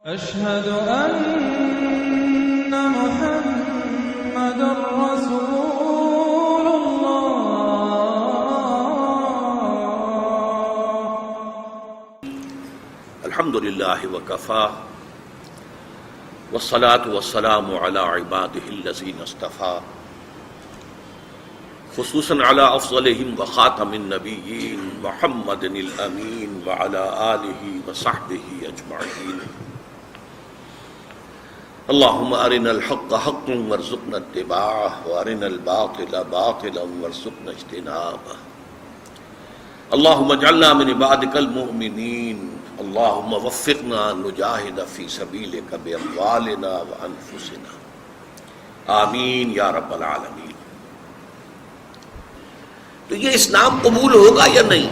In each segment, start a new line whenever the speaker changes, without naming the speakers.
أشهد أن محمدا رسول الله.
الحمد لله وكفى والصلاة والسلام على عباده الذين اصطفى خصوصا على أفضلهم وخاتم النبيين محمد الأمين وعلى آله وصحبه أجمعين. اللهم أرنا الحق حقا وارزقنا اتباعه وأرنا الباطل باطلا وارزقنا اجتنابه. اللهم اجعلنا من عبادك المؤمنين. اللهم وفقنا أن نجاهد في سبيلك بأموالنا وأنفسنا. آمین یا رب العالمین. تو یہ اسلام قبول ہوگا یا نہیں؟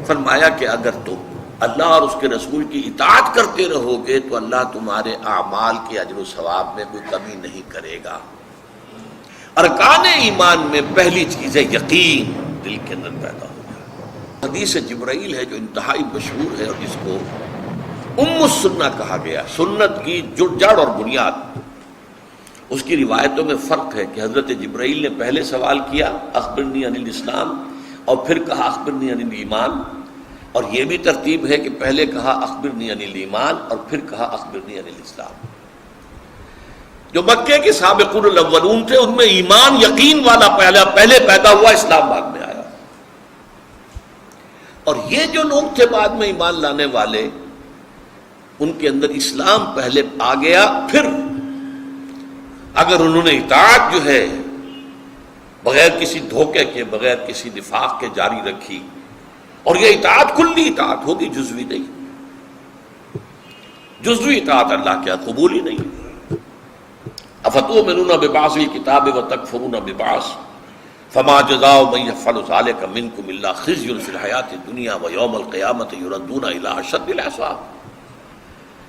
فرمایا کہ اگر تم اللہ اور اس کے رسول کی اطاعت کرتے رہو گے تو اللہ تمہارے اعمال کے اجر و ثواب میں کوئی کمی نہیں کرے گا. ارکان ایمان میں پہلی چیز ہے یقین، دل کے اندر پیدا ہو جائے. حدیث جبرائیل ہے جو انتہائی مشہور ہے اور جس کو ام السنہ کہا گیا، سنت کی جڑ اور بنیاد. اس کی روایتوں میں فرق ہے کہ حضرت جبرائیل نے پہلے سوال کیا اخبرنی عن الاسلام اور پھر کہا اخبرنی عن الایمان، اور یہ بھی ترتیب ہے کہ پہلے کہا اخبرنی عن الایمان اور پھر کہا اخبرنی عن الاسلام. جو مکے کے سابقون الاولون تھے ان میں ایمان یقین والا پہلے پیدا ہوا، اسلام بعد میں آیا. اور یہ جو لوگ تھے بعد میں ایمان لانے والے، ان کے اندر اسلام پہلے آ گیا، پھر اگر انہوں نے اطاعت جو ہے بغیر کسی دھوکے کے، بغیر کسی نفاق کے جاری رکھی، اور یہ اطاعت کلی اطاعت ہوگی، جزوی نہیں. جزوی اطاعت اللہ کے ہاں قبول ہی نہیں. افتؤمنون ببعض الکتاب وتکفرون ببعض فما جزاء من يفعل ذلك منكم الا خزي في الحياة الدنيا ويوم القيامة يردون الى اشد العذاب.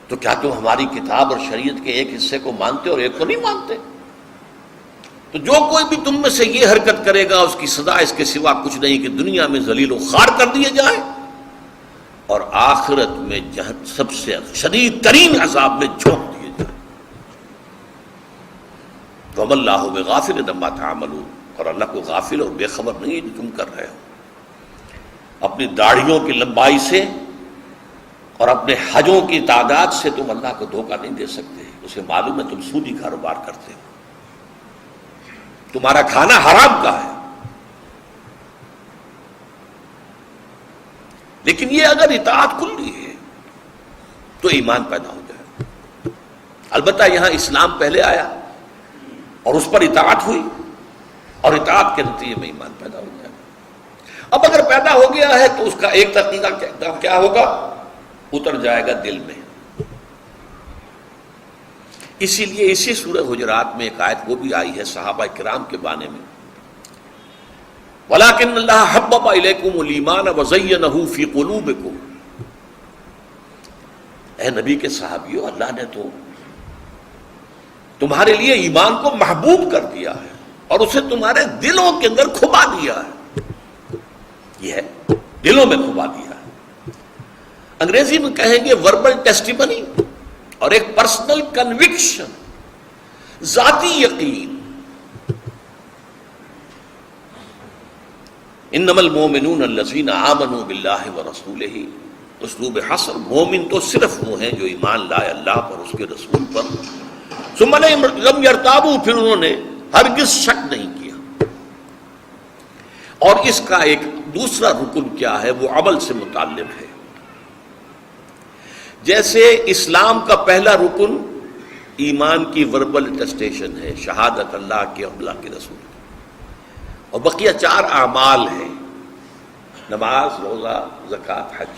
تو کیا تم ہماری کتاب اور شریعت کے ایک حصے کو مانتے اور ایک کو نہیں مانتے؟ تو جو کوئی بھی تم میں سے یہ حرکت کرے گا اس کی سزا اس کے سوا کچھ نہیں کہ دنیا میں ذلیل و خوار کر دیے جائیں اور آخرت میں سب سے شدید ترین عذاب میں جھونک دیے جائیں. وَمَا اللَّهُ بِغَافِلٍ عَمَّا تَعْمَلُونَ. اور اللہ کو غافل اور بے خبر نہیں ہے جو تم کر رہے ہو. اپنی داڑھیوں کی لمبائی سے اور اپنے حجوں کی تعداد سے تم اللہ کو دھوکہ نہیں دے سکتے. اسے معلوم ہے تم سودی کاروبار کرتے ہو، تمہارا کھانا حرام کا ہے. لیکن یہ اگر اطاعت کلی ہے تو ایمان پیدا ہو جائے. البتہ یہاں اسلام پہلے آیا اور اس پر اطاعت ہوئی، اور اطاعت کے نتیجے میں ایمان پیدا ہو جائے. اب اگر پیدا ہو گیا ہے تو اس کا ایک طریقہ کیا ہوگا؟ اتر جائے گا دل میں. اسی لیے اسی سورہ حجرات میں ایک آیت وہ بھی آئی ہے صحابہ کرام کے بارے میں، وَلَٰكِنَّ اللَّهَ حَبَّبَ إِلَيْكُمُ الْإِيمَانَ وَزَيَّنَهُ فِي قُلُوبِكُمْ. اے نبی کے صحابیوں، اللہ نے تو تمہارے لیے ایمان کو محبوب کر دیا ہے اور اسے تمہارے دلوں کے اندر کھبا دیا ہے. یہ ہے دلوں میں کھبا دیا ہے. انگریزی میں کہیں گے وربل ٹیسٹیمنی اور ایک پرسنل کنوکشن، ذاتی یقین. انما المؤمنون الذین آمنوا باللہ ورسولہ. اسلوب حصر، مومن تو صرف وہ ہیں جو ایمان لائے اللہ پر، اس کے رسول پر. ثم لم یرتابوا، پھر انہوں نے ہرگز شک نہیں کیا. اور اس کا ایک دوسرا رکن کیا ہے؟ وہ عمل سے متعلق ہے. جیسے اسلام کا پہلا رکن ایمان کی وربل اٹیسٹیشن ہے، شہادت اللہ کے اور اللہ کے رسول کی، اور بقیہ 4 اعمال ہیں، نماز، روزہ، زکوٰۃ، حج.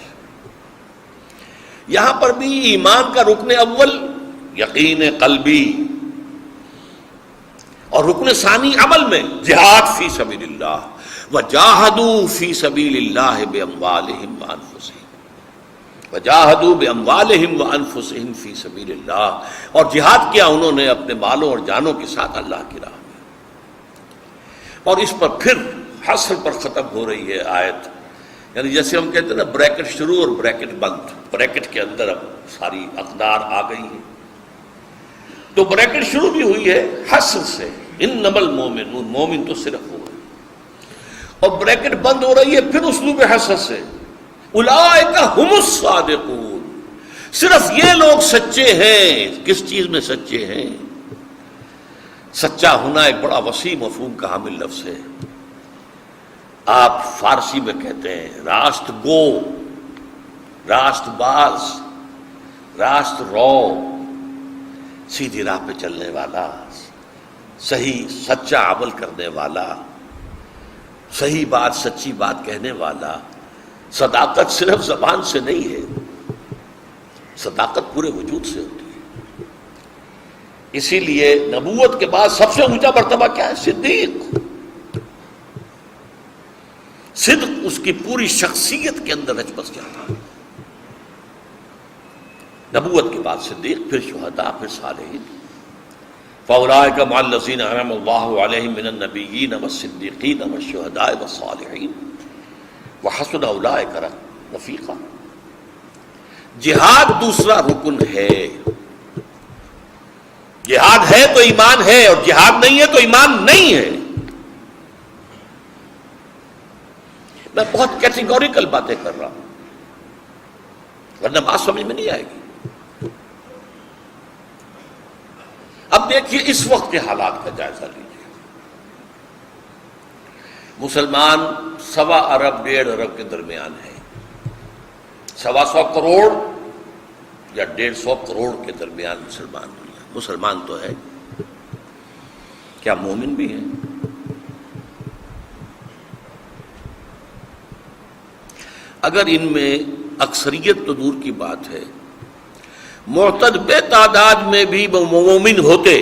یہاں پر بھی ایمان کا رکن اول یقین قلبی، اور رکن ثانی عمل میں جہاد فی سبیل اللہ، وجاہدوا فی سبیل اللہ باموالہم وانفسہم، وجاہدوا باموالہم وانفسہم فی سبیل اللہ. اور جہاد کیا انہوں نے اپنے مالوں اور جانوں کے ساتھ اللہ کی راہ میں. اور اس پر پھر حصر پر ختم ہو رہی ہے آیت یعنی جیسے ہم کہتے ہیں نا بریکٹ شروع اور بریکٹ بند، بریکٹ کے اندر اب ساری اقدار آ گئی ہیں، تو بریکٹ شروع بھی ہوئی ہے حسر سے، انما المؤمنون، مومن تو صرف ہو گئے، اور بریکٹ بند ہو رہی ہے پھر اسلوب حسر سے، اولئک هم الصادقون، صرف یہ لوگ سچے ہیں۔ کس چیز میں سچے ہیں؟ سچا ہونا ایک بڑا وسیع مفہوم کا حامل لفظ ہے۔ آپ فارسی میں کہتے ہیں راست گو، راست باز، راست رو، سیدھی راہ پہ چلنے والا، صحیح سچا عمل کرنے والا، صحیح بات سچی بات کہنے والا۔ صداقت صرف زبان سے نہیں ہے، صداقت پورے وجود سے ہوتی ہے۔ اسی لیے نبوت کے بعد سب سے اونچا مرتبہ کیا ہے؟ صدیق۔ صدق اس کی پوری شخصیت کے اندر رچ بس جاتا ہے۔ نبوت کے بعد صدیق، پھر شہداء، پھر صالحین۔ فاولئک مع الذین انعم اللہ علیہم من النبیین والصدیقین والشہداء والصالحین وحسن اولئک رفیقا۔ جہاد دوسرا رکن ہے۔ جہاد ہے تو ایمان ہے، اور جہاد نہیں ہے تو ایمان نہیں ہے۔ میں بہت کیٹیگوریکل باتیں کر رہا ہوں، ورنہ بات سمجھ میں نہیں آئے گی۔ اب دیکھیے اس وقت کے حالات کا جائزہ لیجیے۔ مسلمان 1.25 ارب 1.5 ارب کے درمیان ہے، 125 کروڑ یا 150 کروڑ کے درمیان مسلمان دنیا۔ مسلمان تو ہے، کیا مومن بھی ہیں؟ اگر ان میں اکثریت تو دور کی بات ہے، معتد بے تعداد میں بھی مومن ہوتے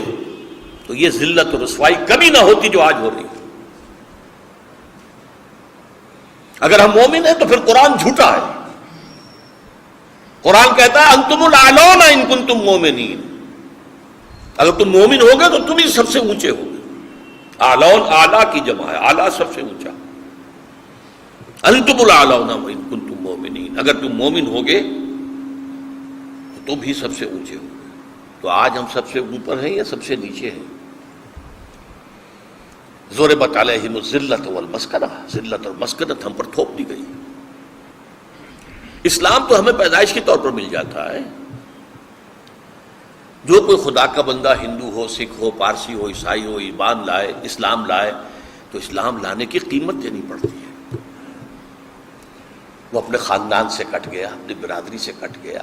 تو یہ ذلت و رسوائی کبھی نہ ہوتی جو آج ہو رہی ہے۔ اگر ہم مومن ہیں تو پھر قرآن جھوٹا ہے۔ قرآن کہتا ہے انتم الاعلون ان کنتم مومنین، اگر تم مومن ہوگے تو تم ہی سب سے اونچے ہوگے۔ اعلون اعلیٰ کی جمع ہے، اعلیٰ سب سے اونچا۔ انتم الاعلون ان کنتم مومنین، اگر تم مومن ہوگے تو تم ہی سب سے اونچے ہوگے۔ تو آج ہم سب سے اوپر ہیں یا سب سے نیچے ہیں؟ ضربت علیہم الذلۃ والمسکنہ، ذلت اور مسکنت ہم پر تھوپ دی گئی۔ اسلام تو ہمیں پیدائش کے طور پر مل جاتا ہے۔ جو کوئی خدا کا بندہ ہندو ہو، سکھ ہو، پارسی ہو، عیسائی ہو، ایمان لائے، اسلام لائے، تو اسلام لانے کی قیمت دینی پڑتی ہے۔ وہ اپنے خاندان سے کٹ گیا، اپنی برادری سے کٹ گیا،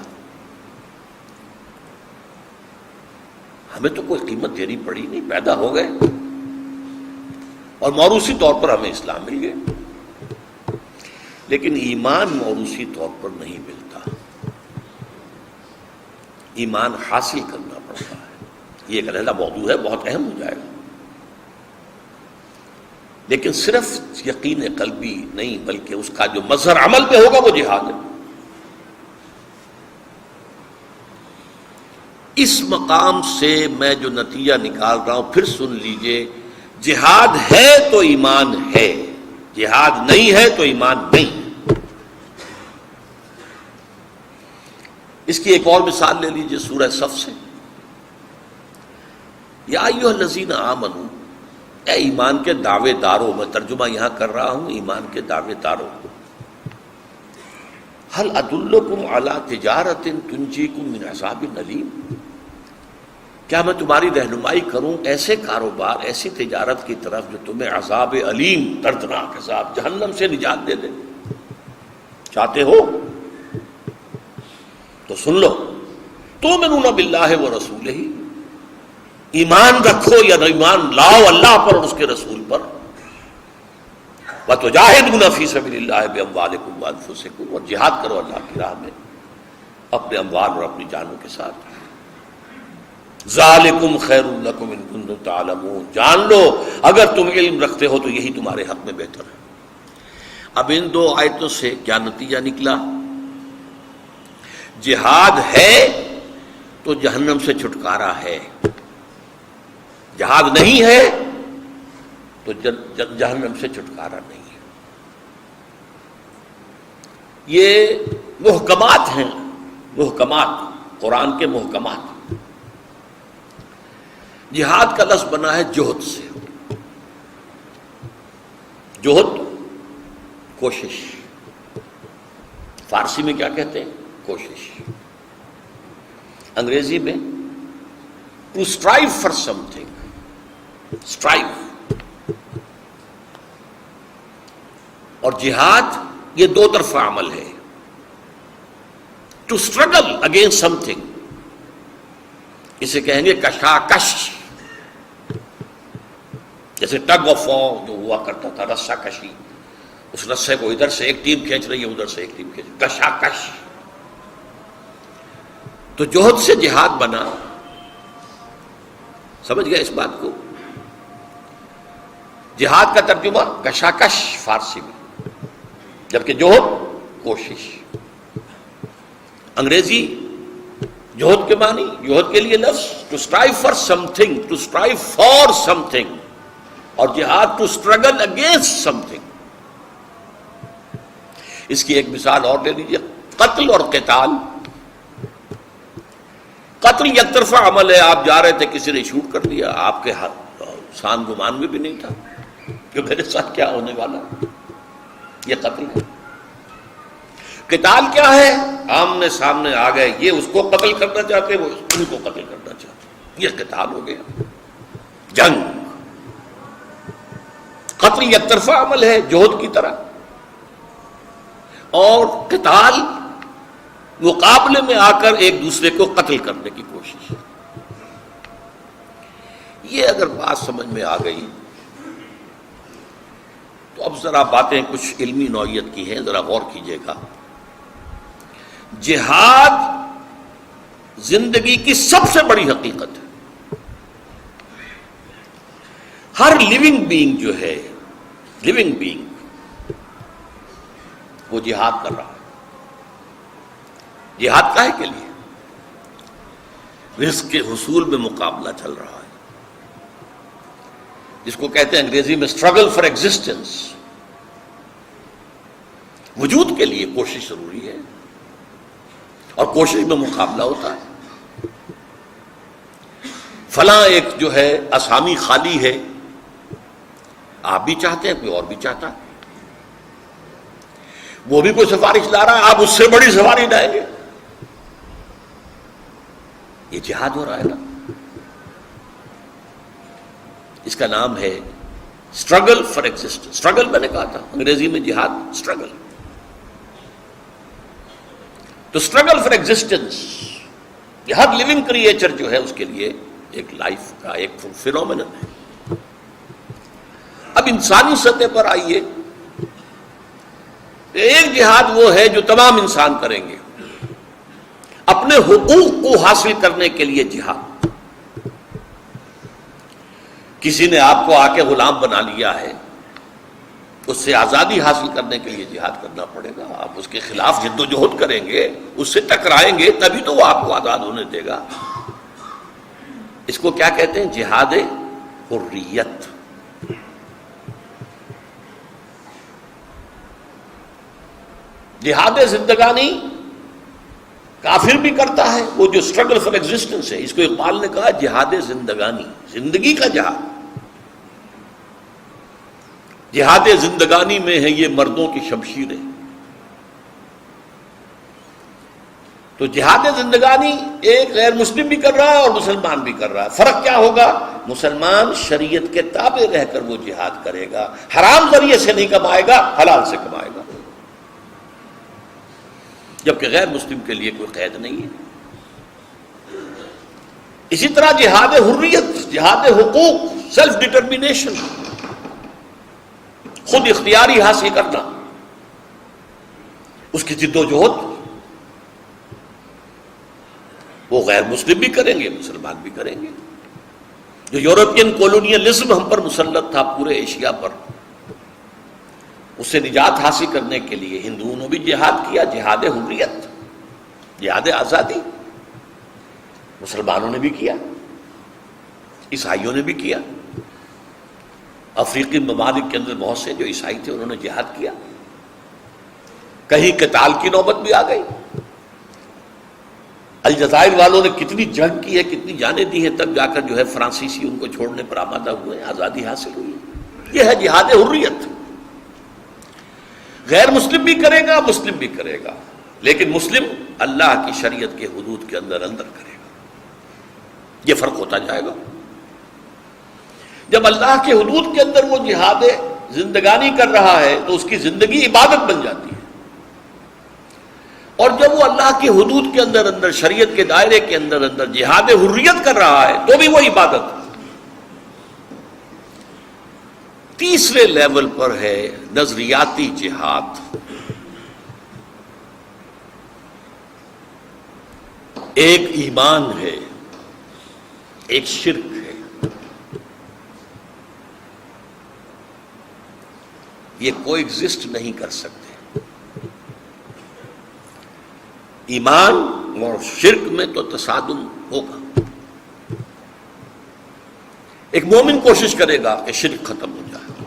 ہمیں تو کوئی قیمت دینی پڑی نہیں، پیدا ہو گئے اور موروثی طور پر ہمیں اسلام مل گیا۔ لیکن ایمان موروثی طور پر نہیں ملتا، ایمان حاصل کرنا پڑتا ہے۔ یہ ایک علیحدہ موضوع ہے، بہت اہم ہو جائے گا۔ لیکن صرف یقین قلبی نہیں، بلکہ اس کا جو مظہر عمل پہ ہوگا وہ جہاد ہے۔ اس مقام سے میں جو نتیجہ نکال رہا ہوں پھر سن لیجئے، جہاد ہے تو ایمان ہے، جہاد نہیں ہے تو ایمان نہیں۔ اس کی ایک اور مثال لے لیجئے سورہ صف سے۔ یا ایھا الذین آمنوا، اے ایمان کے دعوے داروں، میں ترجمہ یہاں کر رہا ہوں ایمان کے دعوے داروں، هل ادلکم علی تجارۃ تنجیکم من عذاب علیم، کیا میں تمہاری رہنمائی کروں ایسے کاروبار، ایسی تجارت کی طرف جو تمہیں عذاب علیم، دردناک عذاب، جہنم سے نجات دے دے؟ چاہتے ہو تو سن لو، تؤمنون باللہ ورسولہ، ایمان رکھو یا ایمان لاؤ اللہ پر اور اس کے رسول پر، وَتُجَاهِدُونَ فِي سَبِيلِ اللَّهِ بِأَمْوَالِكُمْ وَأَنفُسِكُمْ، اور جہاد کرو اللہ کی راہ میں اپنے اموال اور اپنی جانوں کے ساتھ۔ ذَلِكُمْ خَيْرٌ لَكُمْ إِن كُنتُمْ تَعْلَمُونَ، جان لو اگر تم علم رکھتے ہو تو یہی تمہارے حق میں بہتر ہے۔ اب ان دو آیتوں سے کیا نتیجہ نکلا؟ جہاد ہے تو جہنم سے چھٹکارا ہے، جہاد نہیں ہے تو جہنم سے چھٹکارا نہیں ہے۔ یہ محکمات ہیں، محکمات، قرآن کے محکمات۔ جہاد کا لفظ بنا ہے جہد سے، جہد کوشش، فارسی میں کیا کہتے ہیں؟ کوشش، انگریزی میں to strive for something, strive. اور جہاد یہ دو طرفہ عمل ہے، to struggle against something, اسے کہیں گے کشاکش، جیسے ٹگ آف وار جو ہوا کرتا تھا، رسہ کشی، اس رسے کو ادھر سے ایک ٹیم کھینچ رہی ہے، ادھر سے ایک ٹیم کھینچ رہی ہے، کشاکش۔ تو جوہد سے جہاد بنا، سمجھ گیا اس بات کو؟ جہاد کا ترجمہ کشاکش فارسی میں، جبکہ جوہد کوشش۔ انگریزی جوہد کے معنی، جوہد کے لیے لفظ to strive for something, to strive for something, اور جہاد to struggle against something. اس کی ایک مثال اور لے لیجیے، قتل اور قتال۔ قتل یک طرفہ عمل ہے، آپ جا رہے تھے، کسی نے شوٹ کر دیا، آپ کے سان گمان میں بھی نہیں تھا کہ میرے ساتھ کیا ہونے والا، یہ قتل ہے۔ قتال کیا ہے؟ آمنے سامنے آ گئے، یہ اس کو قتل کرنا چاہتے، وہ ان کو قتل کرنا چاہتے، یہ قتال ہو گیا، جنگ۔ قتل یک طرفہ عمل ہے جوہد کی طرح، اور قتال مقابلے میں آ کر ایک دوسرے کو قتل کرنے کی کوشش۔ یہ اگر بات سمجھ میں آ گئی تو اب ذرا باتیں کچھ علمی نوعیت کی ہیں، ذرا غور کیجیے گا۔ جہاد زندگی کی سب سے بڑی حقیقت ہے۔ ہر لیونگ بینگ جو ہے، لیونگ بینگ، وہ جہاد کر رہا ہے۔ جہاد کاہے کے لیے؟ رزق کے حصول میں مقابلہ چل رہا ہے، جس کو کہتے ہیں انگریزی میں اسٹرگل فار ایگزسٹنس۔ وجود کے لیے کوشش ضروری ہے، اور کوشش میں مقابلہ ہوتا ہے۔ فلاں ایک جو ہے اسامی خالی ہے، آپ بھی چاہتے ہیں، کوئی اور بھی چاہتا ہے، وہ بھی کوئی سفارش لا رہا ہے، آپ اس سے بڑی سفارش لائیں گے، یہ جہاد ہو رہا ہے نا۔ اس کا نام ہے اسٹرگل فار ایگزسٹنس۔ اسٹرگل میں نے کہا تھا، انگریزی میں جہاد اسٹرگل۔ تو اسٹرگل فار ایگزسٹنس، یہ ہر لیونگ کریچر جو ہے اس کے لیے ایک لائف کا ایک فینومینن ہے۔ اب انسانی سطح پر آئیے، ایک جہاد وہ ہے جو تمام انسان کریں گے، اپنے حقوق کو حاصل کرنے کے لیے جہاد۔ کسی نے آپ کو آ کے غلام بنا لیا ہے، اس سے آزادی حاصل کرنے کے لیے جہاد کرنا پڑے گا۔ آپ اس کے خلاف جد و جہد کریں گے، اس سے ٹکرائیں گے، تبھی تو وہ آپ کو آزاد ہونے دے گا۔ اس کو کیا کہتے ہیں؟ جہاد حریت۔ جہاد زندگانی کافر بھی کرتا ہے، وہ جو اسٹرگل فار ایگزسٹنس ہے، اس کو اقبال نے کہا جہاد زندگانی، زندگی کا جہاد۔ جہاد زندگانی میں ہے یہ مردوں کی شمشیریں۔ تو جہاد زندگانی ایک غیر مسلم بھی کر رہا ہے اور مسلمان بھی کر رہا ہے۔ فرق کیا ہوگا؟ مسلمان شریعت کے تابع رہ کر وہ جہاد کرے گا، حرام ذریعے سے نہیں کمائے گا، حلال سے کمائے گا، جبکہ غیر مسلم کے لیے کوئی قید نہیں ہے۔ اسی طرح جہاد حریت، جہاد حقوق، سیلف ڈٹرمینیشن، خود اختیاری حاصل کرنا، اس کی جد و جہد وہ غیر مسلم بھی کریں گے، مسلمان بھی کریں گے۔ جو یورپین کولونیلزم ہم پر مسلط تھا پورے ایشیا پر، اس سے نجات حاصل کرنے کے لیے ہندوؤں نے بھی جہاد کیا، جہاد حریت، جہاد آزادی۔ مسلمانوں نے بھی کیا، عیسائیوں نے بھی کیا۔ افریقی ممالک کے اندر بہت سے جو عیسائی تھے انہوں نے جہاد کیا۔ کہیں قتال کی نوبت بھی آ گئی. الجزائر والوں نے کتنی جنگ کی ہے، کتنی جانیں دی ہیں، تب جا کر جو ہے فرانسیسی ان کو چھوڑنے پر آمادہ ہوئے، آزادی حاصل ہوئی. یہ ہے جہاد حریت. غیر مسلم بھی کرے گا، مسلم بھی کرے گا، لیکن مسلم اللہ کی شریعت کے حدود کے اندر کرے گا. یہ فرق ہوتا جائے گا. جب اللہ کے حدود کے اندر وہ جہاد زندگانی کر رہا ہے تو اس کی زندگی عبادت بن جاتی ہے، اور جب وہ اللہ کے حدود کے اندر شریعت کے دائرے کے اندر جہاد حریت کر رہا ہے تو بھی وہ عبادت. تیسرے لیول پر ہے نظریاتی جہاد. ایک ایمان ہے، ایک شرک ہے. یہ کوئی ایگزسٹ نہیں کر سکتے. ایمان اور شرک میں تو تصادم ہوگا. ایک مومن کوشش کرے گا کہ شرک ختم ہو جائے،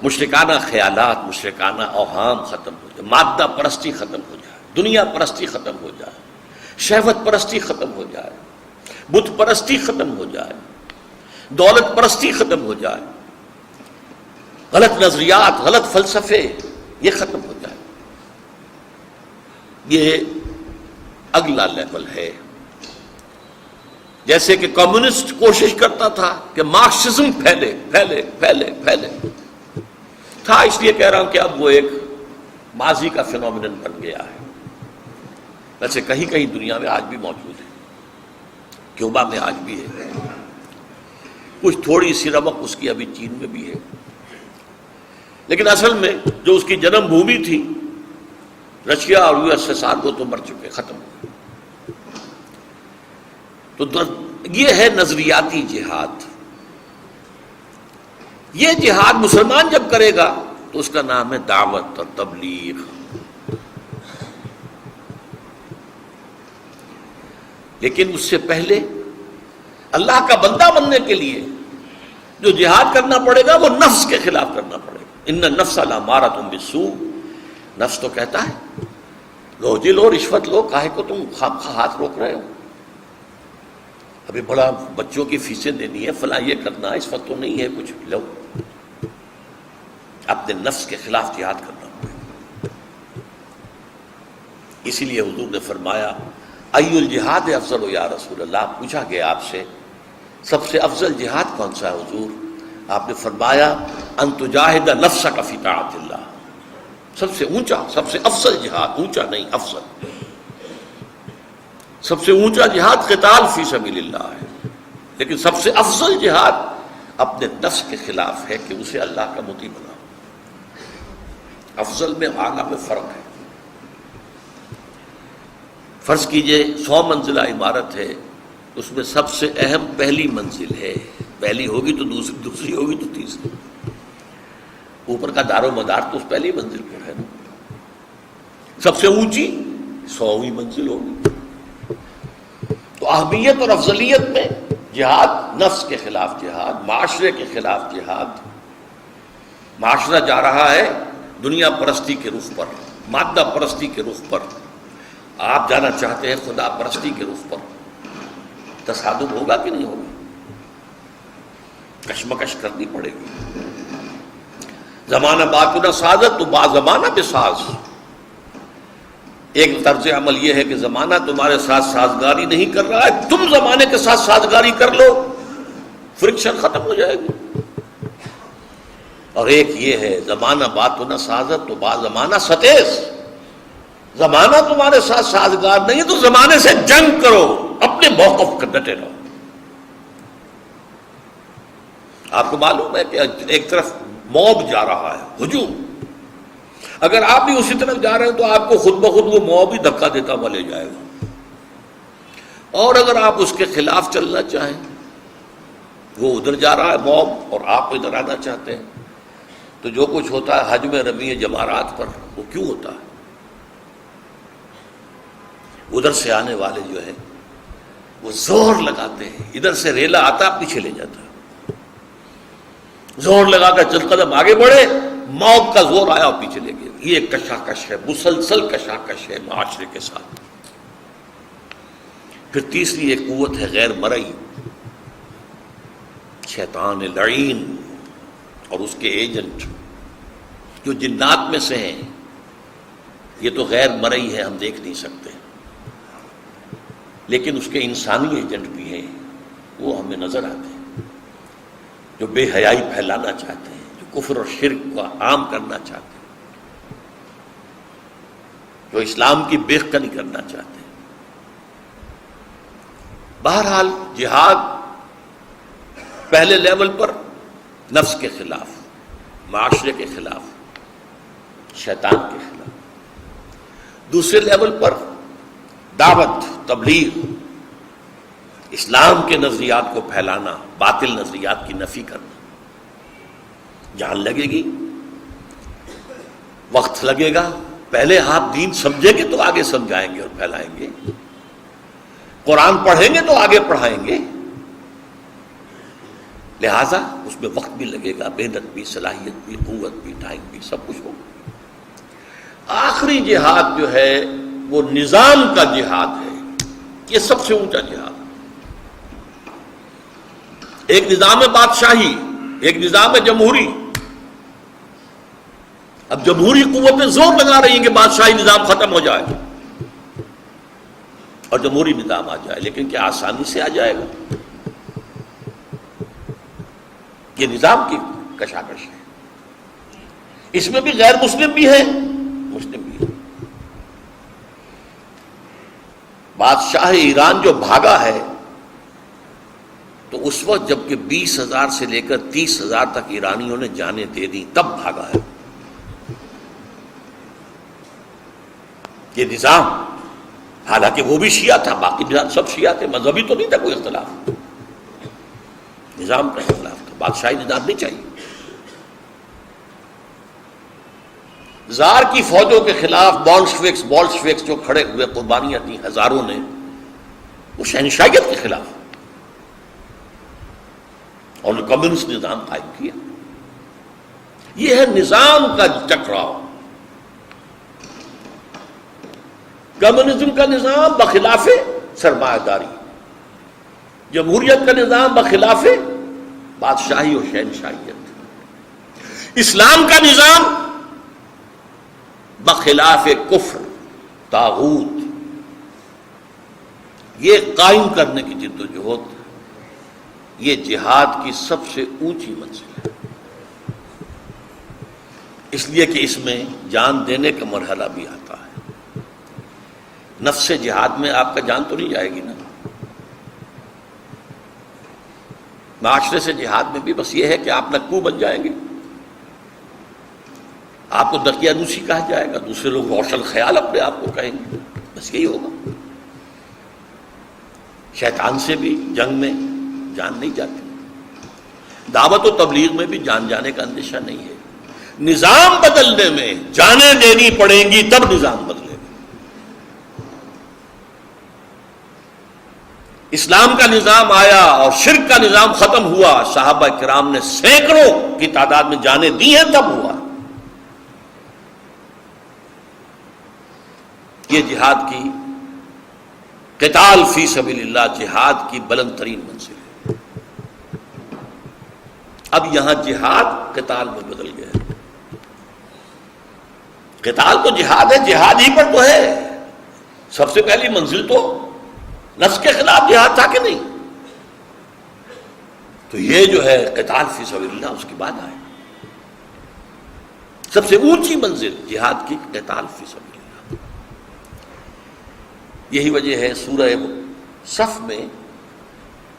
مشرکانہ خیالات، مشرکانہ اوہام ختم ہو جائے، مادہ پرستی ختم ہو جائے، دنیا پرستی ختم ہو جائے، شہوت پرستی ختم ہو جائے، بت پرستی ختم ہو جائے، دولت پرستی ختم ہو جائے، غلط نظریات، غلط فلسفے یہ ختم ہو جائے. یہ اگلا لیول ہے. جیسے کہ کمیونسٹ کوشش کرتا تھا کہ مارکسزم پھیلے پھیلے پھیلے پھیلے تھا، اس لیے کہہ رہا ہوں کہ اب وہ ایک ماضی کا فینومینن بن گیا ہے. ویسے کہیں کہیں دنیا میں آج بھی موجود ہے، کیوبا میں آج بھی ہے، کچھ تھوڑی سی رمق اس کی ابھی چین میں بھی ہے، لیکن اصل میں جو اس کی جنم بھومی تھی رشیا اور یو ایس ایس آر کو تو مر چکے، ختم ہو گئے. تو یہ ہے نظریاتی جہاد. یہ جہاد مسلمان جب کرے گا تو اس کا نام ہے دعوت اور تبلیغ. لیکن اس سے پہلے اللہ کا بندہ بننے کے لیے جو جہاد کرنا پڑے گا وہ نفس کے خلاف کرنا پڑے گا. ان النفس لامارۃ بالسوء. نفس تو کہتا ہے لو جی لو، رشوت لو، کاہے کو تم ہاتھ روک رہے ہو، ابھی بڑا بچوں کی فیسیں دینی ہے، فلاں یہ کرنا ہے، اس وقت تو نہیں ہے کچھ، لو. اپنے نفس کے خلاف جہاد کرنا پڑے. اسی لیے حضور نے فرمایا ای الجہاد افضل یا رسول اللہ. پوچھا گیا آپ سے سب سے افضل جہاد کون سا ہے حضور؟ آپ نے فرمایا ان تجاہد نفسک فی طاعت اللہ. سب سے اونچا، سب سے افضل جہاد، اونچا نہیں افضل، سب سے اونچا جہاد قتال فی سبیل اللہ ہے، لیکن سب سے افضل جہاد اپنے نفس کے خلاف ہے کہ اسے اللہ کا مطیع بناؤ. افضل میں اعلیٰ میں فرق ہے. فرض کیجئے 100 منزلہ عمارت ہے، اس میں سب سے اہم پہلی منزل ہے، پہلی ہوگی تو دوسری ہوگی تو تیسری، اوپر کا دار و مدار تو اس پہلی منزل پر ہے نا. سب سے اونچی 100ویں منزل ہوگی. تو اہمیت اور افضلیت میں جہاد، نفس کے خلاف جہاد، معاشرے کے خلاف جہاد. معاشرہ جا رہا ہے دنیا پرستی کے رخ پر، مادہ پرستی کے رخ پر، آپ جانا چاہتے ہیں خدا پرستی کے رخ پر. تصادم ہوگا کہ نہیں ہوگا؟ کشمکش کرنی پڑے گی. زمانہ باقی سازت تو با زمانہ بے ساز. ایک طرز عمل یہ ہے کہ زمانہ تمہارے ساتھ سازگاری نہیں کر رہا ہے، تم زمانے کے ساتھ سازگاری کر لو، فرکشن ختم ہو جائے گی. اور ایک یہ ہے زمانہ بات نہ سازت تو با زمانہ ستیز. زمانہ تمہارے ساتھ سازگار نہیں ہے تو زمانے سے جنگ کرو، اپنے موقف پر ڈٹے رہو. آپ کو معلوم ہے کہ ایک طرف موب جا رہا ہے، ہجوم، اگر آپ بھی اسی طرف جا رہے ہیں تو آپ کو خود بخود وہ موب ہی دھکا دیتا ہوا لے جائے گا. اور اگر آپ اس کے خلاف چلنا چاہیں، وہ ادھر جا رہا ہے موب اور آپ ادھر آنا چاہتے ہیں، تو جو کچھ ہوتا ہے حج میں رمی جمارات پر وہ کیوں ہوتا ہے؟ ادھر سے آنے والے جو ہے وہ زور لگاتے ہیں، ادھر سے ریلا آتا پیچھے لے جاتا ہے، زور لگا کر چند قدم آگے بڑھے، موت کا زور آیا اور پیچھے لے گئے. یہ کشاکش ہے، مسلسل کشاکش ہے معاشرے کے ساتھ۔ پھر تیسری ایک قوت ہے غیر مرئی، شیطان لعین اور اس کے ایجنٹ جو جنات میں سے ہیں۔ یہ تو غیر مرئی ہے، ہم دیکھ نہیں سکتے، لیکن اس کے انسانی ایجنٹ بھی ہیں، وہ ہمیں نظر آتے ہیں، جو بے حیائی پھیلانا چاہتے ہیں، جو کفر اور شرک کو عام کرنا چاہتے ہیں، جو اسلام کی بےخبری کرنا چاہتے ہیں۔ بہرحال جہاد پہلے لیول پر نفس کے خلاف، معاشرے کے خلاف، شیطان کے خلاف۔ دوسرے لیول پر دعوت، تبلیغ، اسلام کے نظریات کو پھیلانا، باطل نظریات کی نفی کرنا۔ جان لگے گی، وقت لگے گا، پہلے آپ دین سمجھیں گے تو آگے سمجھائیں گے اور پھیلائیں گے، قرآن پڑھیں گے تو آگے پڑھائیں گے، لہذا اس میں وقت بھی لگے گا، محنت بھی، صلاحیت بھی، قوت بھی، ٹائم بھی، سب کچھ ہوگا۔ آخری جہاد جو ہے وہ نظام کا جہاد ہے، یہ سب سے اونچا جہاد۔ ایک نظام بادشاہی، ایک نظام جمہوری۔ اب جمہوری قوتیں زور لگا رہی ہیں کہ بادشاہی نظام ختم ہو جائے اور جمہوری نظام آ جائے، لیکن کیا آسانی سے آ جائے گا؟ یہ نظام کی کشاکش ہے، اس میں بھی غیر مسلم بھی ہیں، مسلم بھی ہیں۔ بادشاہ ایران جو بھاگا ہے تو اس وقت جب کہ 20,000 سے لے کر 30,000 تک ایرانیوں نے جانیں دے دی، تب بھاگا ہے۔ یہ نظام، حالانکہ وہ بھی شیعہ تھا، باقی نظام سب شیعہ تھے، مذہبی تو نہیں تھا کوئی اختلاف، نظام کا اختلاف تھا، بادشاہی نظام نہیں چاہیے۔ زار کی فوجوں کے خلاف بولشویکس جو کھڑے ہوئے، قربانیاں دی ہزاروں نے، وہ شہنشاہیت کے خلاف، اور کمیونسٹ نظام قائم کیا۔ یہ ہے نظام کا ٹکراؤ۔ کمیونزم کا نظام بخلاف سرمایہ داری، جمہوریت کا نظام بخلاف بادشاہی اور شہنشاہیت، اسلام کا نظام بخلاف کفر، طاغوت۔ یہ قائم کرنے کی جدوجہد، یہ جہاد کی سب سے اونچی منزل ہے، اس لیے کہ اس میں جان دینے کا مرحلہ بھی آتا ہے۔ نفس جہاد میں آپ کا جان تو نہیں جائے گی نا، معاشرے سے جہاد میں بھی بس یہ ہے کہ آپ نکو بن جائیں گے، آپ کو دقیانوسی کہا جائے گا، دوسرے لوگ روشن خیال اپنے آپ کو کہیں گے، بس یہی ہوگا۔ شیطان سے بھی جنگ میں جان نہیں جاتی، دعوت و تبلیغ میں بھی جان جانے کا اندیشہ نہیں ہے۔ نظام بدلنے میں جانیں دینی پڑیں گی، تب نظام بدلے گا۔ اسلام کا نظام آیا اور شرک کا نظام ختم ہوا، صحابہ کرام نے سینکڑوں کی تعداد میں جانیں دی ہیں، تب ہوا۔ یہ جہاد کی، قتال فی سبیل اللہ جہاد کی بلند ترین منزل ہے۔ اب یہاں جہاد قتال میں بدل گیا ہے۔ قتال تو جہاد ہے، جہاد ہی پر تو ہے۔ سب سے پہلی منزل تو نفس کے خلاف جہاد تھا کہ نہیں؟ تو یہ جو ہے قتال فی سبیل اللہ اس کے بعد آئے۔ سب سے اونچی منزل جہاد کی قتال فی سبیل اللہ۔ یہی وجہ ہے سورہ صف میں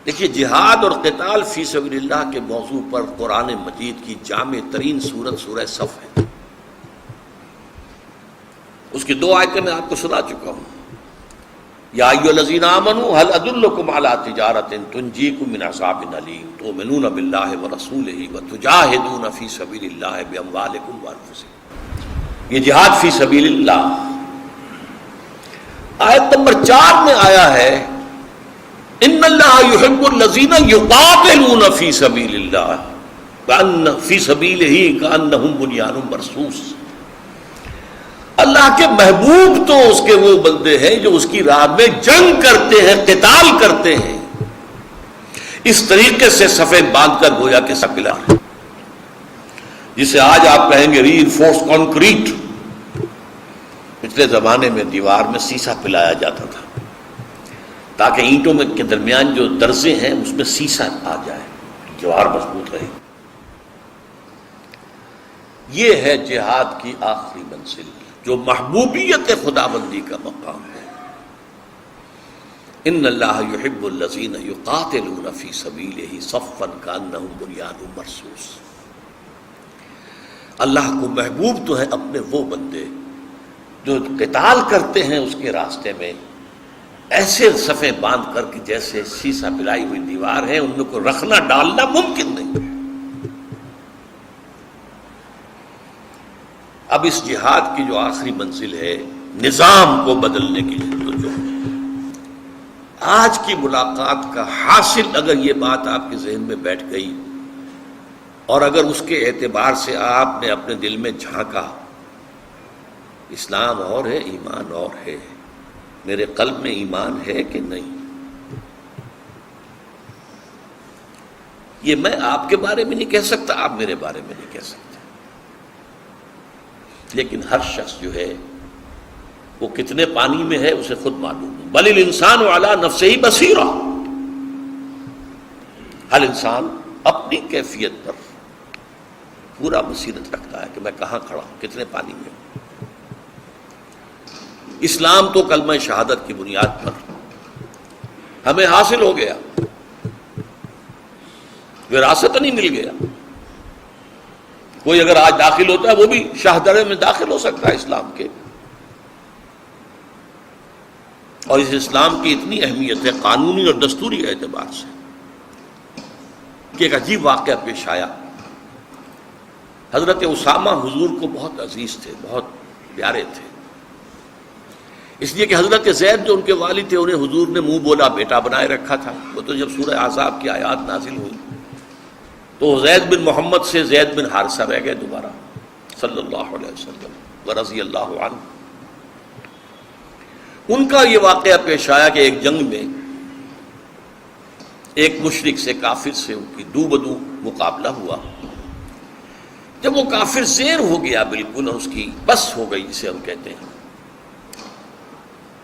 دیکھیے جہاد اور قتال فی سبیل اللہ کے موضوع پر قرآن مجید کی جامع ترین سورت سورہ صف ہے۔ اس کی 2 آیتیں میں آپ کو سنا چکا ہوں۔ یا ایھا الذین آمنوا هل ادلکم علی تجارۃ تنجیکم من عذاب الیم تؤمنون باللہ ورسولہ وتجاہدون فی سبیل اللہ باموالکم وانفسکم۔ یہ جہاد فی سبیل اللہ آیت نمبر 4 میں آیا ہے، ان اللہ یحب الذین یقاتلون فی سبیل اللہ فی سبیلہ کانہم بنیان مرصوص۔ اللہ کے محبوب تو اس کے وہ بندے ہیں جو اس کی راہ میں جنگ کرتے ہیں، قتال کرتے ہیں، اس طریقے سے صفیں باندھ کر گویا کہ سپلا، جسے آج آپ کہیں گے ری انفورس کانکریٹ۔ پچھلے زمانے میں دیوار میں سیسا پلایا جاتا تھا تاکہ اینٹوں میں کے درمیان جو درزے ہیں اس میں سیسا آ جائے، دیوار مضبوط رہے۔ یہ ہے جہاد کی آخری منزل، جو محبوبیت خداوندی کا مقام ہے۔ ان اللہ یحب الذین یقاتلون فی سبیلہ صفا کانہم بنیان مرصوص۔ اللہ کو محبوب تو ہے اپنے وہ بندے جو قتال کرتے ہیں اس کے راستے میں، ایسے صفیں باندھ کر کہ جیسے سیسا پلائی ہوئی دیوار ہے، ان میں کو رکھنا ڈالنا ممکن نہیں۔ اب اس جہاد کی جو آخری منزل ہے نظام کو بدلنے کی تو جو آج کی ملاقات کا حاصل، اگر یہ بات آپ کے ذہن میں بیٹھ گئی اور اگر اس کے اعتبار سے آپ نے اپنے دل میں جھانکا، اسلام اور ہے، ایمان اور ہے، میرے قلب میں ایمان ہے کہ نہیں، یہ میں آپ کے بارے میں نہیں کہہ سکتا، آپ میرے بارے میں نہیں کہہ سکتے، لیکن ہر شخص جو ہے وہ کتنے پانی میں ہے اسے خود معلوم ہے۔ بل الانسان علی نفسہ بصیرہ، ہر انسان اپنی کیفیت پر پورا بصیرت رکھتا ہے کہ میں کہاں کھڑا ہوں، کتنے پانی میں ہوں۔ اسلام تو کلمہ شہادت کی بنیاد پر ہمیں حاصل ہو گیا، وراثت نہیں مل گیا۔ کوئی اگر آج داخل ہوتا ہے وہ بھی شاہدرے میں داخل ہو سکتا ہے اسلام کے، اور اس اسلام کی اتنی اہمیت ہے قانونی اور دستوری اعتبار سے کہ ایک عجیب واقعہ پیش آیا۔ حضرت اسامہ حضور کو بہت عزیز تھے، بہت پیارے تھے، اس لیے کہ حضرت زید جو ان کے والد تھے انہیں حضور نے منہ بولا بیٹا بنائے رکھا تھا۔ وہ تو جب سورہ احزاب کی آیات نازل ہوئی تو زید بن محمد سے زید بن حارثہ رہ گئے دوبارہ، صلی اللہ علیہ وسلم ورضی اللہ عنہ۔ ان کا یہ واقعہ پیش آیا کہ ایک جنگ میں ایک مشرک سے، کافر سے ان کی دو بدو مقابلہ ہوا۔ جب وہ کافر زیر ہو گیا بالکل اور اس کی بس ہو گئی جسے ہم کہتے ہیں،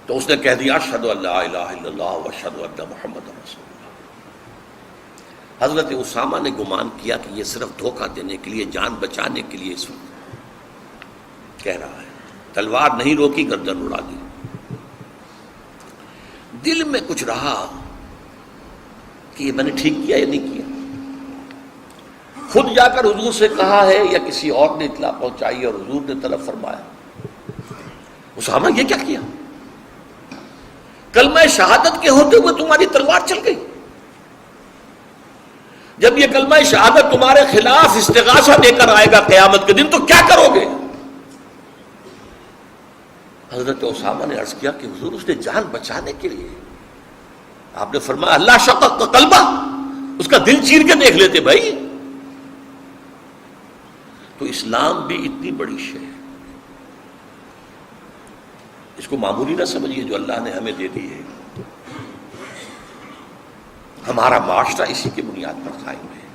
تو اس نے کہہ دیا اشہد ان لا الہ الا اللہ واشہد ان محمد رسول اللہ۔ حضرت اسامہ نے گمان کیا کہ یہ صرف دھوکہ دینے کے لیے، جان بچانے کے لیے اس وقت کہہ رہا ہے، تلوار نہیں روکی، گردن اڑا دی۔ دل میں کچھ رہا کہ یہ میں نے ٹھیک کیا یا نہیں کیا۔ خود جا کر حضور سے کہا ہے یا کسی اور نے اطلاع پہنچائی اور حضور نے طلب فرمایا، اسامہ یہ کیا کیا؟ کلمہ شہادت کے ہوتے ہوئے تمہاری تلوار چل گئی۔ جب یہ کلمہ شہادت تمہارے خلاف استغاثہ دے کر آئے گا قیامت کے دن تو کیا کرو گے؟ حضرت اسامہ نے عرض کیا کہ حضور اس نے جان بچانے کے لیے، آپ نے فرمایا اللہ شقق کا قلبہ، اس کا دل چیر کے دیکھ لیتے بھائی۔ تو اسلام بھی اتنی بڑی شے ہے، اس کو معمولی نہ سمجھیے جو اللہ نے ہمیں دے دی ہے۔ ہمارا معاشرہ اسی کی بنیاد پر قائم ہے،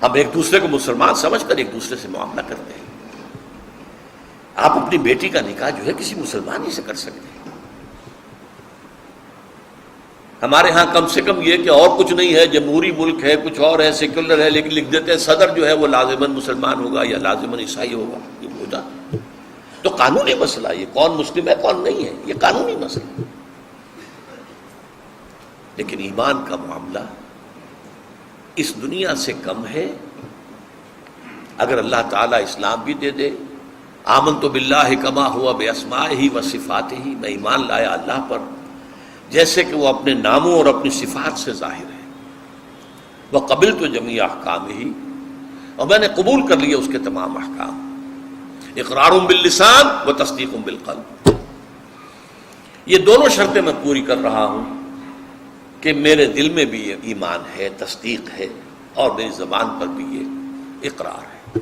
ہم ایک دوسرے کو مسلمان سمجھ کر ایک دوسرے سے معاملہ کرتے ہیں۔ آپ اپنی بیٹی کا نکاح جو ہے کسی مسلمان ہی سے کر سکتے ہیں۔ ہمارے ہاں کم سے کم یہ کہ اور کچھ نہیں ہے، جمہوری ملک ہے، کچھ اور ہے، سیکولر ہے، لیکن لکھ دیتے ہیں صدر جو ہے وہ لازماً مسلمان ہوگا یا لازماً عیسائی ہوگا۔ یہ ہوتا تو قانونی مسئلہ، یہ کون مسلم ہے کون نہیں ہے یہ قانونی مسئلہ، لیکن ایمان کا معاملہ اس دنیا سے کم ہے۔ اگر اللہ تعالیٰ اسلام بھی دے دے، آمنت باللہ کما ہوا باسمائہ و صفاتہ، میں ایمان لایا اللہ پر جیسے کہ وہ اپنے ناموں اور اپنی صفات سے ظاہر ہے، وقبلت جمیع احکامہ، اور میں نے قبول کر لیا اس کے تمام احکام، اقرار باللسان و تصدیق بالقلب۔ یہ دونوں شرطیں میں پوری کر رہا ہوں کہ میرے دل میں بھی یہ ایمان ہے، تصدیق ہے، اور میری زبان پر بھی یہ اقرار ہے۔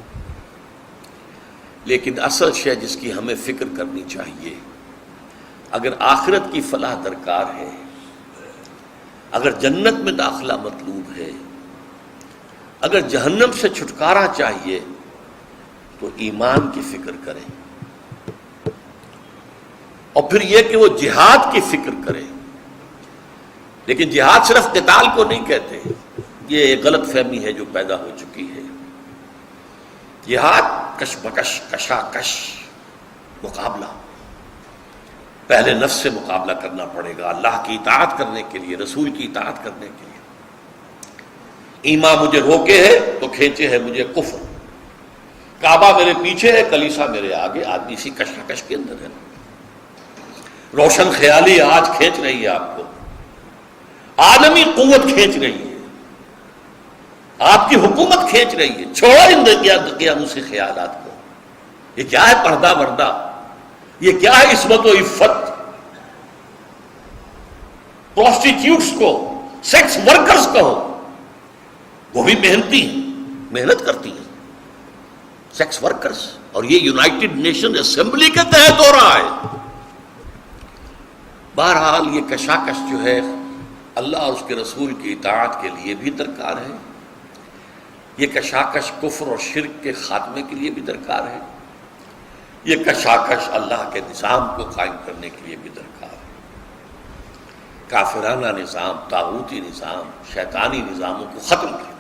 لیکن اصل شے جس کی ہمیں فکر کرنی چاہیے، اگر آخرت کی فلاح درکار ہے، اگر جنت میں داخلہ مطلوب ہے، اگر جہنم سے چھٹکارا چاہیے تو ایمان کی فکر کریں، اور پھر یہ کہ وہ جہاد کی فکر کریں۔ لیکن جہاد صرف قتال کو نہیں کہتے، یہ ایک غلط فہمی ہے جو پیدا ہو چکی ہے۔ جہاد کشمکش، کشاکش، مقابلہ، پہلے نفس سے مقابلہ کرنا پڑے گا اللہ کی اطاعت کرنے کے لیے، رسول کی اطاعت کرنے کے لیے۔ ایمان مجھے روکے ہے تو کھینچے ہے مجھے کفر، کعبہ میرے پیچھے ہے، کلیسا میرے آگے، آدمی اسی کشاکش کے اندر ہے۔ روشن خیالی آج کھینچ رہی ہے آپ کو، عالمی قوت کھینچ رہی ہے، آپ کی حکومت کھینچ رہی ہے۔ چھوڑو ان قیاموں سے خیالات کو۔ یہ کیا ہے پردہ وردہ، یہ کیا ہے عصمت و عفت؟ پروسٹیٹیوٹس کو، سیکس ورکرز کو، وہ بھی محنتی ہیں، محنت کرتی ہیں، سیکس ورکرز، اور یہ یونائٹڈ نیشن اسمبلی کے تحت ہو رہا ہے۔ بہرحال یہ کشاکش جو ہے اللہ اور اس کے رسول کی اطاعت کے لیے بھی درکار ہے، یہ کشاکش کفر اور شرک کے خاتمے کے لیے بھی درکار ہے، یہ کشاکش اللہ کے نظام کو قائم کرنے کے لیے بھی درکار ہے۔ کافرانہ نظام، طاغوتی نظام، شیطانی نظاموں کو ختم کیا۔